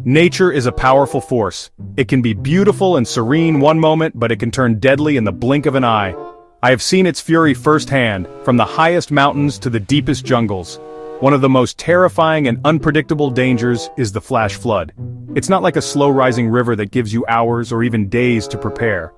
Nature is a powerful force. It can be beautiful and serene one moment, but it can turn deadly in the blink of an eye. I have seen its fury firsthand, from the highest mountains to the deepest jungles. One of the most terrifying and unpredictable dangers is the flash flood. It's not like a slow-rising river that gives you hours or even days to prepare.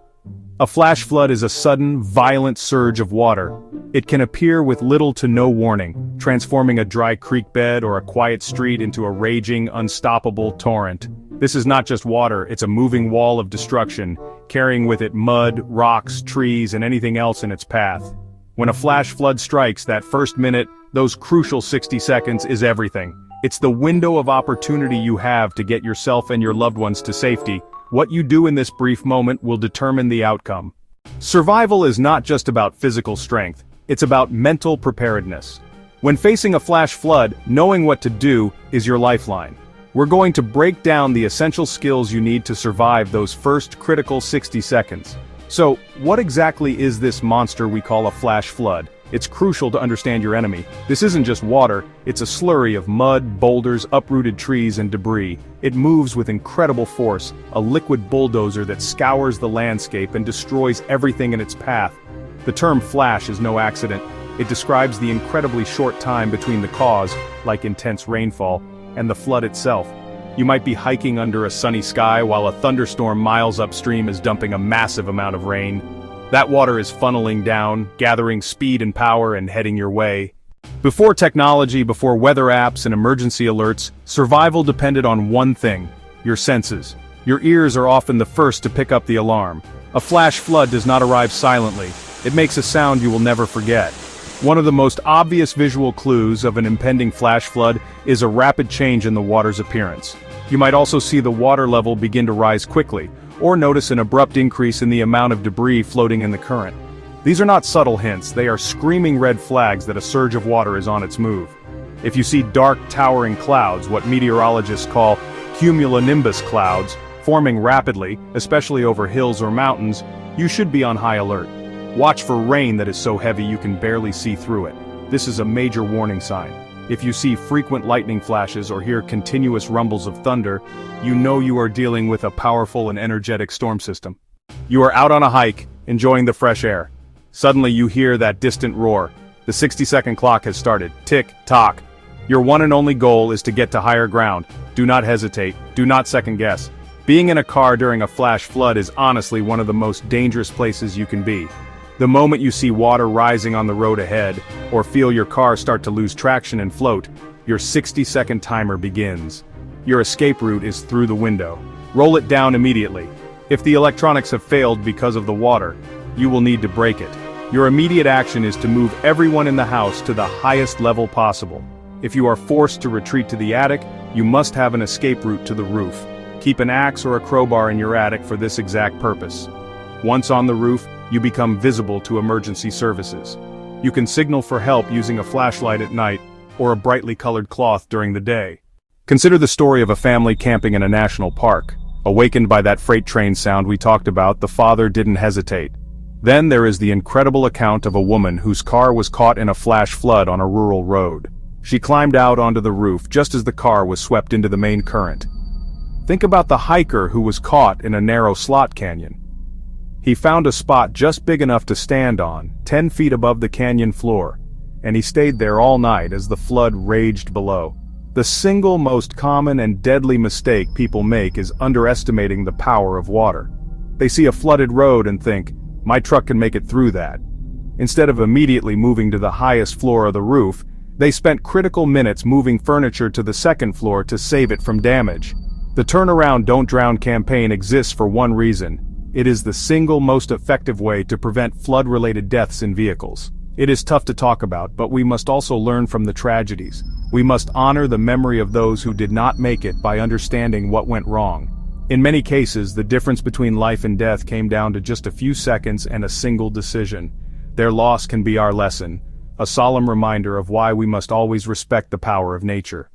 A flash flood is a sudden, violent surge of water. It can appear with little to no warning, transforming a dry creek bed or a quiet street into a raging, unstoppable torrent. This is not just water, it's a moving wall of destruction, carrying with it mud, rocks, trees, and anything else in its path. When a flash flood strikes, that first minute, those crucial 60 seconds, is everything. It's the window of opportunity you have to get yourself and your loved ones to safety. What you do in this brief moment will determine the outcome. Survival is not just about physical strength, it's about mental preparedness. When facing a flash flood, knowing what to do is your lifeline. We're going to break down the essential skills you need to survive those first critical 60 seconds. So, what exactly is this monster we call a flash flood? It's crucial to understand your enemy. This isn't just water, it's a slurry of mud, boulders, uprooted trees, and debris. It moves with incredible force, a liquid bulldozer that scours the landscape and destroys everything in its path. The term flash is no accident. It describes the incredibly short time between the cause, like intense rainfall, and the flood itself. You might be hiking under a sunny sky while a thunderstorm miles upstream is dumping a massive amount of rain. That water is funneling down, gathering speed and power and heading your way. Before technology, before weather apps and emergency alerts, survival depended on one thing: your senses. Your ears are often the first to pick up the alarm. A flash flood does not arrive silently. It makes a sound you will never forget. One of the most obvious visual clues of an impending flash flood is a rapid change in the water's appearance. You might also see the water level begin to rise quickly, or notice an abrupt increase in the amount of debris floating in the current. These are not subtle hints, they are screaming red flags that a surge of water is on its move. If you see dark, towering clouds, what meteorologists call cumulonimbus clouds, forming rapidly, especially over hills or mountains, you should be on high alert. Watch for rain that is so heavy you can barely see through it. This is a major warning sign. If you see frequent lightning flashes or hear continuous rumbles of thunder, you know you are dealing with a powerful and energetic storm system. You are out on a hike, enjoying the fresh air. Suddenly you hear that distant roar. The 60-second clock has started. Tick, tock. Your one and only goal is to get to higher ground. Do not hesitate. Do not second guess. Being in a car during a flash flood is honestly one of the most dangerous places you can be. The moment you see water rising on the road ahead, or feel your car start to lose traction and float, your 60-second timer begins. Your escape route is through the window. Roll it down immediately. If the electronics have failed because of the water, you will need to break it. Your immediate action is to move everyone in the house to the highest level possible. If you are forced to retreat to the attic, you must have an escape route to the roof. Keep an axe or a crowbar in your attic for this exact purpose. Once on the roof, you become visible to emergency services. You can signal for help using a flashlight at night, or a brightly colored cloth during the day. Consider the story of a family camping in a national park. Awakened by that freight train sound we talked about, the father didn't hesitate. Then there is the incredible account of a woman whose car was caught in a flash flood on a rural road. She climbed out onto the roof just as the car was swept into the main current. Think about the hiker who was caught in a narrow slot canyon. He found a spot just big enough to stand on, 10 feet above the canyon floor, and he stayed there all night as the flood raged below. The single most common and deadly mistake people make is underestimating the power of water. They see a flooded road and think, my truck can make it through that. Instead of immediately moving to the highest floor of the roof, they spent critical minutes moving furniture to the second floor to save it from damage. The Turnaround Don't Drown campaign exists for one reason. It is the single most effective way to prevent flood-related deaths in vehicles. It is tough to talk about, but we must also learn from the tragedies. We must honor the memory of those who did not make it by understanding what went wrong. In many cases, the difference between life and death came down to just a few seconds and a single decision. Their loss can be our lesson, a solemn reminder of why we must always respect the power of nature.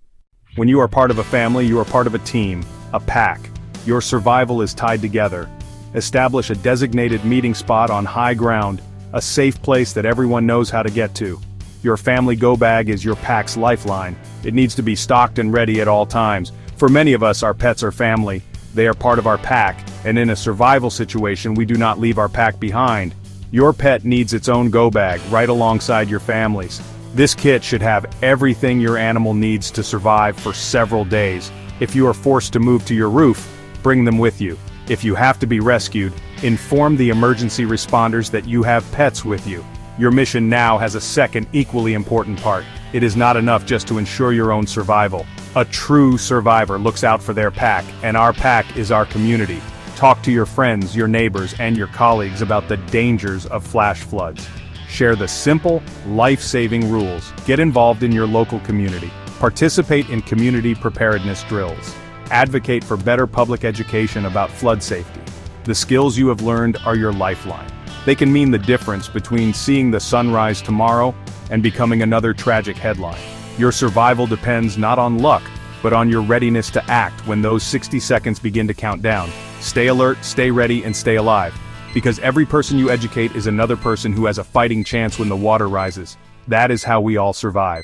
When you are part of a family, you are part of a team, a pack. Your survival is tied together. Establish a designated meeting spot on high ground, a safe place that everyone knows how to get to. Your family go bag is your pack's lifeline. It needs to be stocked and ready at all times. For many of us, our pets are family. They are part of our pack, and in a survival situation we do not leave our pack behind. Your pet needs its own go bag right alongside your family's. This kit should have everything your animal needs to survive for several days. If you are forced to move to your roof, bring them with you. If you have to be rescued, inform the emergency responders that you have pets with you. Your mission now has a second equally important part. It is not enough just to ensure your own survival. A true survivor looks out for their pack, and our pack is our community. Talk to your friends, your neighbors, and your colleagues about the dangers of flash floods. Share the simple, life-saving rules. Get involved in your local community. Participate in community preparedness drills. Advocate for better public education about flood safety. The skills you have learned are your lifeline. They can mean the difference between seeing the sunrise tomorrow and becoming another tragic headline. Your survival depends not on luck, but on your readiness to act when those 60 seconds begin to count down. Stay alert, stay ready, and stay alive. Because every person you educate is another person who has a fighting chance when the water rises. That is how we all survive.